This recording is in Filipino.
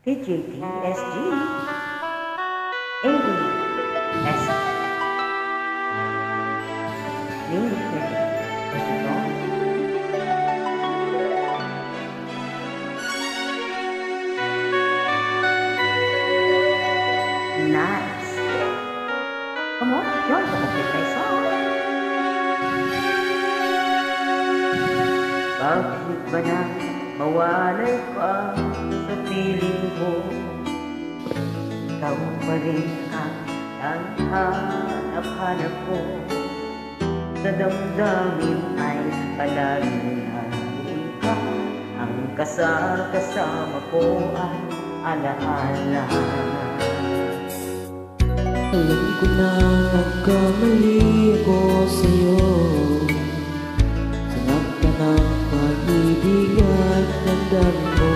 TJTSG AES Limited. Ito. Nice. Come on, join the complete song. Bakit ba na mawalay ka sa piling ko? Ikaw pa rin ang hanap-hanap ko. Sa damdamin ay palaging naroon ka. Ang kasama ko ay alaala. Alam ko na nagkamali ako sa'yo. Sanap ka ng pag-ibig at damdamin mo.